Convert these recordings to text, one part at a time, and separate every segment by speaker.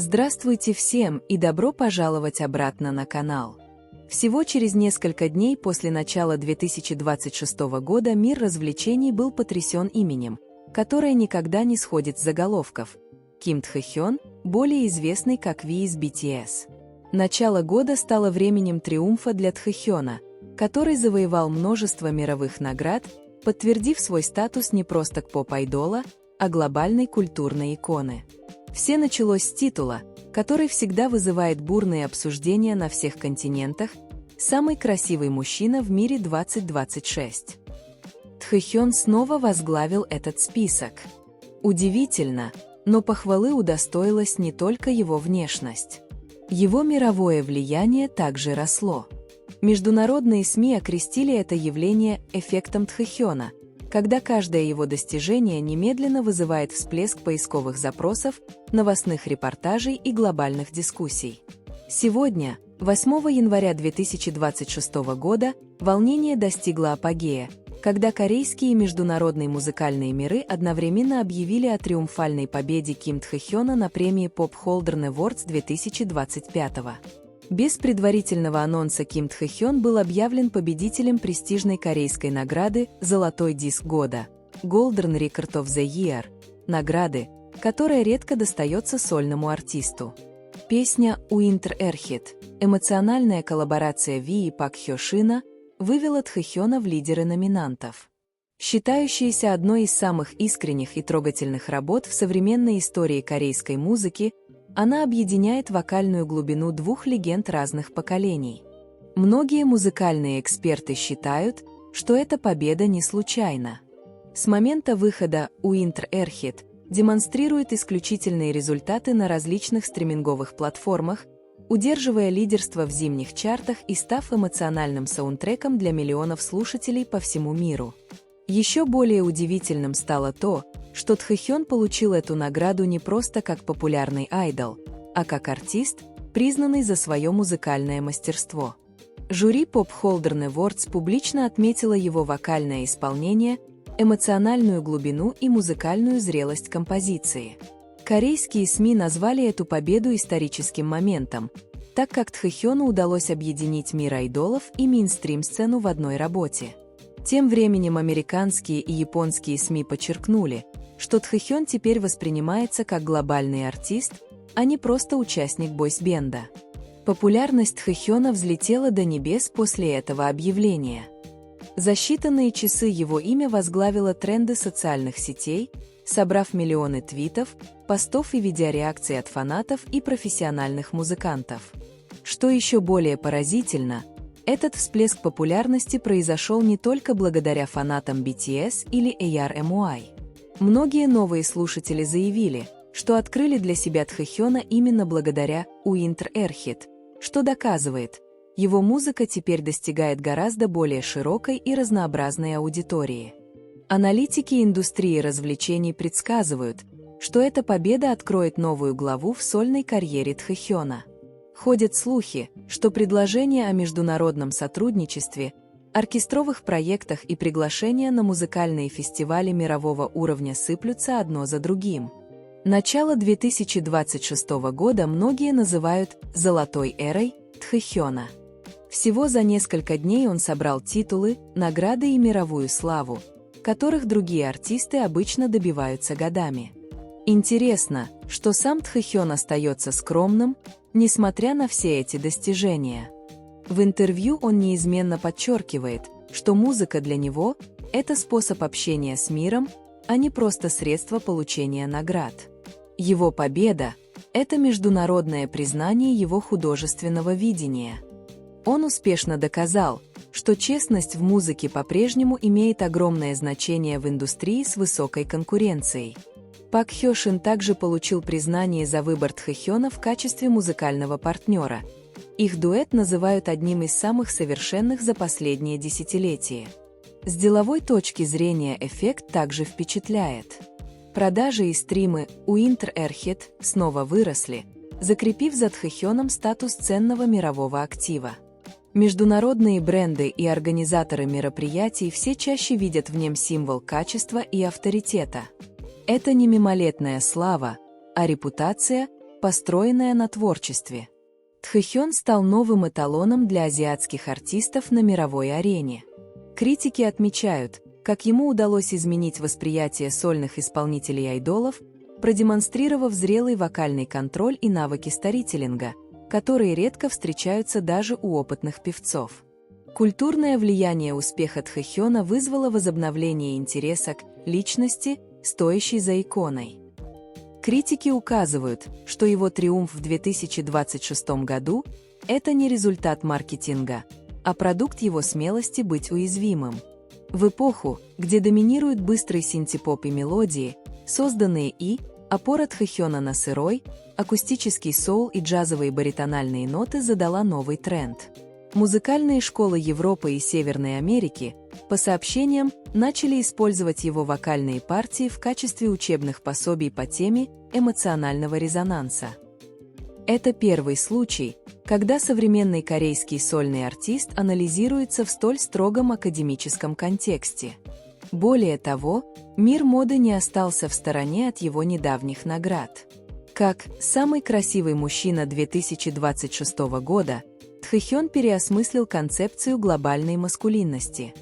Speaker 1: Здравствуйте всем и добро пожаловать обратно на канал. Всего через несколько дней после начала 2026 года мир развлечений был потрясен именем, которое никогда не сходит с заголовков – Ким Тхэ Хён, более известный как Ви из BTS. Начало года стало временем триумфа для Тхэ Хёна, который завоевал множество мировых наград, подтвердив свой статус не просто поп-айдола, а глобальной культурной иконы. Все началось с титула, который всегда вызывает бурные обсуждения на всех континентах «Самый красивый мужчина в мире 2026». Тхэ Хён снова возглавил этот список. Удивительно, но похвалы удостоилась не только его внешность. Его мировое влияние также росло. Международные СМИ окрестили это явление «эффектом Тхэ Хёна», когда каждое его достижение немедленно вызывает всплеск поисковых запросов, новостных репортажей и глобальных дискуссий. Сегодня, 8 января 2026 года, волнение достигло апогея, когда корейские и международные музыкальные миры одновременно объявили о триумфальной победе Ким Тхэ Хёна на премии Pop Holder Awards 2025. Без предварительного анонса Ким Тхэ Хён был объявлен победителем престижной корейской награды «Золотой диск года» Golden Record of the Year, награды, которая редко достается сольному артисту. Песня «Winter Airhead», эмоциональная коллаборация Ви и Пак Хё Шина, вывела Тхэ Хёна в лидеры номинантов. Считающаяся одной из самых искренних и трогательных работ в современной истории корейской музыки, она объединяет вокальную глубину двух легенд разных поколений. Многие музыкальные эксперты считают, что эта победа не случайна. С момента выхода «Winter Airhead» демонстрирует исключительные результаты на различных стриминговых платформах, удерживая лидерство в зимних чартах и став эмоциональным саундтреком для миллионов слушателей по всему миру. Еще более удивительным стало то, что Тхэ Хён получил эту награду не просто как популярный айдол, а как артист, признанный за свое музыкальное мастерство. Жюри Pop Holder Awards публично отметило его вокальное исполнение, эмоциональную глубину и музыкальную зрелость композиции. Корейские СМИ назвали эту победу историческим моментом, так как Тхэ Хёну удалось объединить мир айдолов и мейнстрим-сцену в одной работе. Тем временем американские и японские СМИ подчеркнули, что Тхэ Хён теперь воспринимается как глобальный артист, а не просто участник бойсбенда. Популярность Тхэ Хёна взлетела до небес после этого объявления. За считанные часы его имя возглавило тренды социальных сетей, собрав миллионы твитов, постов и видеореакций от фанатов и профессиональных музыкантов. Что еще более поразительно, этот всплеск популярности произошел не только благодаря фанатам BTS или ARMY. Многие новые слушатели заявили, что открыли для себя Тхэ Хёна именно благодаря «Winter Airhead», что доказывает, его музыка теперь достигает гораздо более широкой и разнообразной аудитории. Аналитики индустрии развлечений предсказывают, что эта победа откроет новую главу в сольной карьере Тхэ Хёна. Ходят слухи, что предложения о международном сотрудничестве, оркестровых проектах и приглашения на музыкальные фестивали мирового уровня сыплются одно за другим. Начало 2026 года многие называют «золотой эрой» Тхэ Хёна. Всего за несколько дней он собрал титулы, награды и мировую славу, которых другие артисты обычно добиваются годами. Интересно, что сам Тхэ Хён остается скромным, несмотря на все эти достижения. В интервью он неизменно подчеркивает, что музыка для него – это способ общения с миром, а не просто средство получения наград. Его победа – это международное признание его художественного видения. Он успешно доказал, что честность в музыке по-прежнему имеет огромное значение в индустрии с высокой конкуренцией. Пак Хё Шин также получил признание за выбор Тхэ Хёна в качестве музыкального партнера. Их дуэт называют одним из самых совершенных за последние десятилетия. С деловой точки зрения эффект также впечатляет. Продажи и стримы «Winter Airhead» снова выросли, закрепив за Тхэ Хёном статус ценного мирового актива. Международные бренды и организаторы мероприятий все чаще видят в нем символ качества и авторитета. Это не мимолетная слава, а репутация, построенная на творчестве. Тхэхён стал новым эталоном для азиатских артистов на мировой арене. Критики отмечают, как ему удалось изменить восприятие сольных исполнителей-айдолов, продемонстрировав зрелый вокальный контроль и навыки сторителлинга, которые редко встречаются даже у опытных певцов. Культурное влияние успеха Тхэхёна вызвало возобновление интереса к личности, стоящей за иконой. Критики указывают, что его триумф в 2026 году – это не результат маркетинга, а продукт его смелости быть уязвимым. В эпоху, где доминируют быстрый синти-поп и мелодии, созданные опора Тхэхёна на сырой, акустический соул и джазовые баритональные ноты задала новый тренд. Музыкальные школы Европы и Северной Америки, по сообщениям, начали использовать его вокальные партии в качестве учебных пособий по теме эмоционального резонанса. Это первый случай, когда современный корейский сольный артист анализируется в столь строгом академическом контексте. Более того, мир моды не остался в стороне от его недавних наград. Как «Самый красивый мужчина 2026 года», Тхэхён переосмыслил концепцию глобальной маскулинности.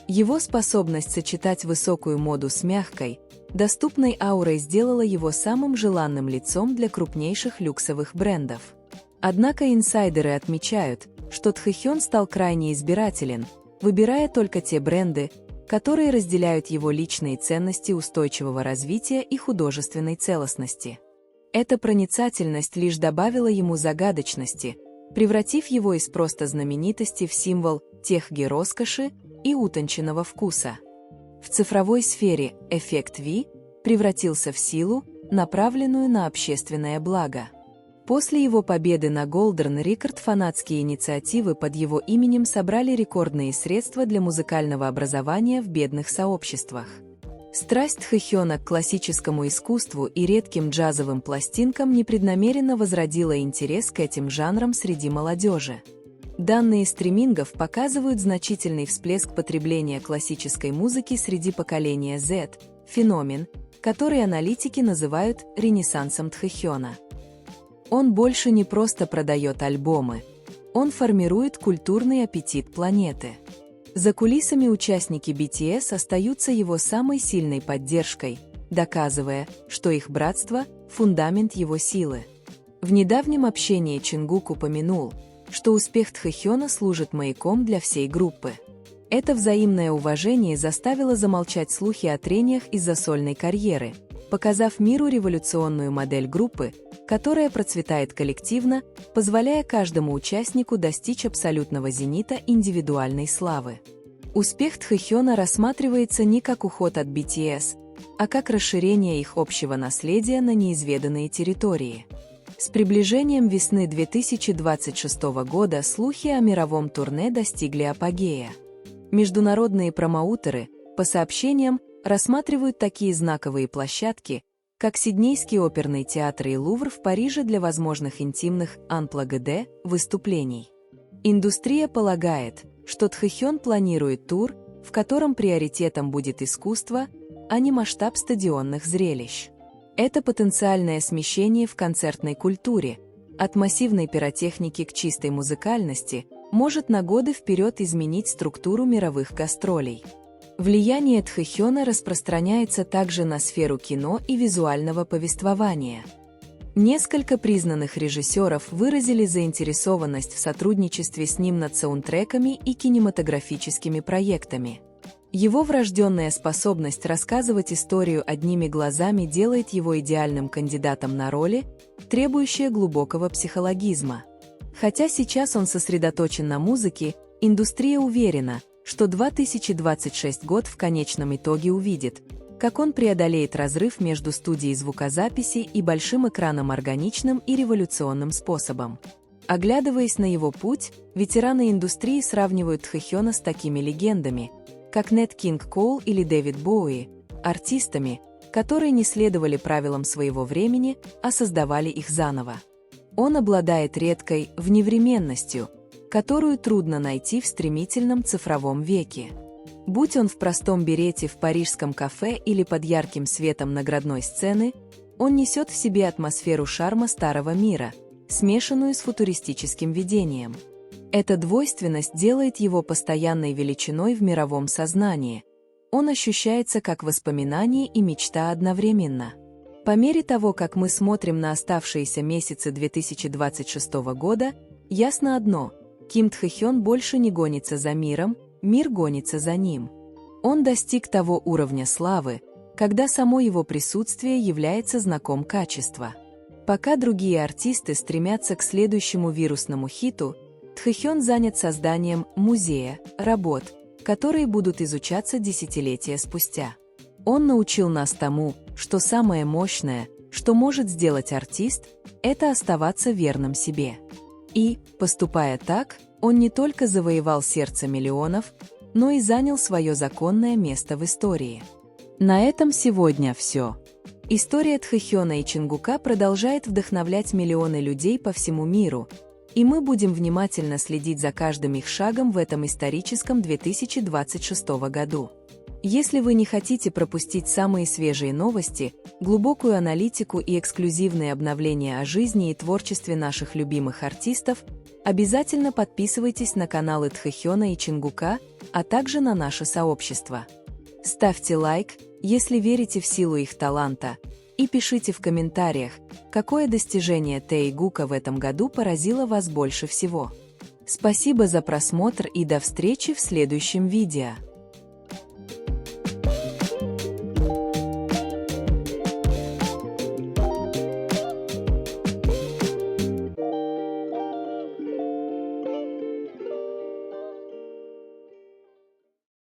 Speaker 1: Его способность сочетать высокую моду с мягкой, доступной аурой сделала его самым желанным лицом для крупнейших люксовых брендов. Однако инсайдеры отмечают, что Тхэхён стал крайне избирателен, выбирая только те бренды, которые разделяют его личные ценности устойчивого развития и художественной целостности. Эта проницательность лишь добавила ему загадочности, превратив его из просто знаменитости в символ техги роскоши и утонченного вкуса. В цифровой сфере эффект V превратился в силу, направленную на общественное благо. После его победы на Golden Record фанатские инициативы под его именем собрали рекордные средства для музыкального образования в бедных сообществах. Страсть Тхэхёна к классическому искусству и редким джазовым пластинкам непреднамеренно возродила интерес к этим жанрам среди молодежи. Данные стримингов показывают значительный всплеск потребления классической музыки среди поколения Z, феномен, который аналитики называют «ренессансом Тхэхёна». Он больше не просто продает альбомы, он формирует культурный аппетит планеты. За кулисами участники BTS остаются его самой сильной поддержкой, доказывая, что их братство – фундамент его силы. В недавнем общении Чингук упомянул, что успех Тхэхёна служит маяком для всей группы. Это взаимное уважение заставило замолчать слухи о трениях из-за сольной карьеры, показав миру революционную модель группы, которая процветает коллективно, позволяя каждому участнику достичь абсолютного зенита индивидуальной славы. Успех Тхэхёна рассматривается не как уход от BTS, а как расширение их общего наследия на неизведанные территории. С приближением весны 2026 года слухи о мировом турне достигли апогея. Международные промоутеры, по сообщениям, рассматривают такие знаковые площадки, как Сиднейский оперный театр и Лувр в Париже для возможных интимных unplugged выступлений. Индустрия полагает, что Тхэхён планирует тур, в котором приоритетом будет искусство, а не масштаб стадионных зрелищ. Это потенциальное смещение в концертной культуре, от массивной пиротехники к чистой музыкальности, может на годы вперед изменить структуру мировых гастролей. Влияние Тхэхёна распространяется также на сферу кино и визуального повествования. Несколько признанных режиссеров выразили заинтересованность в сотрудничестве с ним над саундтреками и кинематографическими проектами. Его врожденная способность рассказывать историю одними глазами делает его идеальным кандидатом на роли, требующие глубокого психологизма. Хотя сейчас он сосредоточен на музыке, индустрия уверена, что 2026 год в конечном итоге увидит, как он преодолеет разрыв между студией звукозаписи и большим экраном органичным и революционным способом. Оглядываясь на его путь, ветераны индустрии сравнивают Тхэхёна с такими легендами, как Нэт Кинг Коул или Дэвид Боуи, артистами, которые не следовали правилам своего времени, а создавали их заново. Он обладает редкой вневременностью, которую трудно найти в стремительном цифровом веке. Будь он в простом берете в парижском кафе или под ярким светом наградной сцены, Он несет в себе атмосферу шарма старого мира, смешанную с футуристическим видением. Эта двойственность делает его постоянной величиной в мировом сознании. Он ощущается как воспоминание и мечта одновременно. По мере того, как мы смотрим на оставшиеся месяцы 2026 года, ясно одно – Ким Тхэ Хён больше не гонится за миром, мир гонится за ним. Он достиг того уровня славы, когда само его присутствие является знаком качества. Пока другие артисты стремятся к следующему вирусному хиту, Тхэ Хён занят созданием музея, работ, которые будут изучаться десятилетия спустя. Он научил нас тому, что самое мощное, что может сделать артист, это оставаться верным себе. И, поступая так, он не только завоевал сердце миллионов, но и занял свое законное место в истории. На этом сегодня все. История Тхэ Хёна и Чингука продолжает вдохновлять миллионы людей по всему миру, и мы будем внимательно следить за каждым их шагом в этом историческом 2026 году. Если вы не хотите пропустить самые свежие новости, глубокую аналитику и эксклюзивные обновления о жизни и творчестве наших любимых артистов, обязательно подписывайтесь на каналы Тхэ Хёна и Чингука, а также на наше сообщество. Ставьте лайк, если верите в силу их таланта, и пишите в комментариях, какое достижение Тэйгука в этом году поразило вас больше всего. Спасибо за просмотр и до встречи в следующем видео.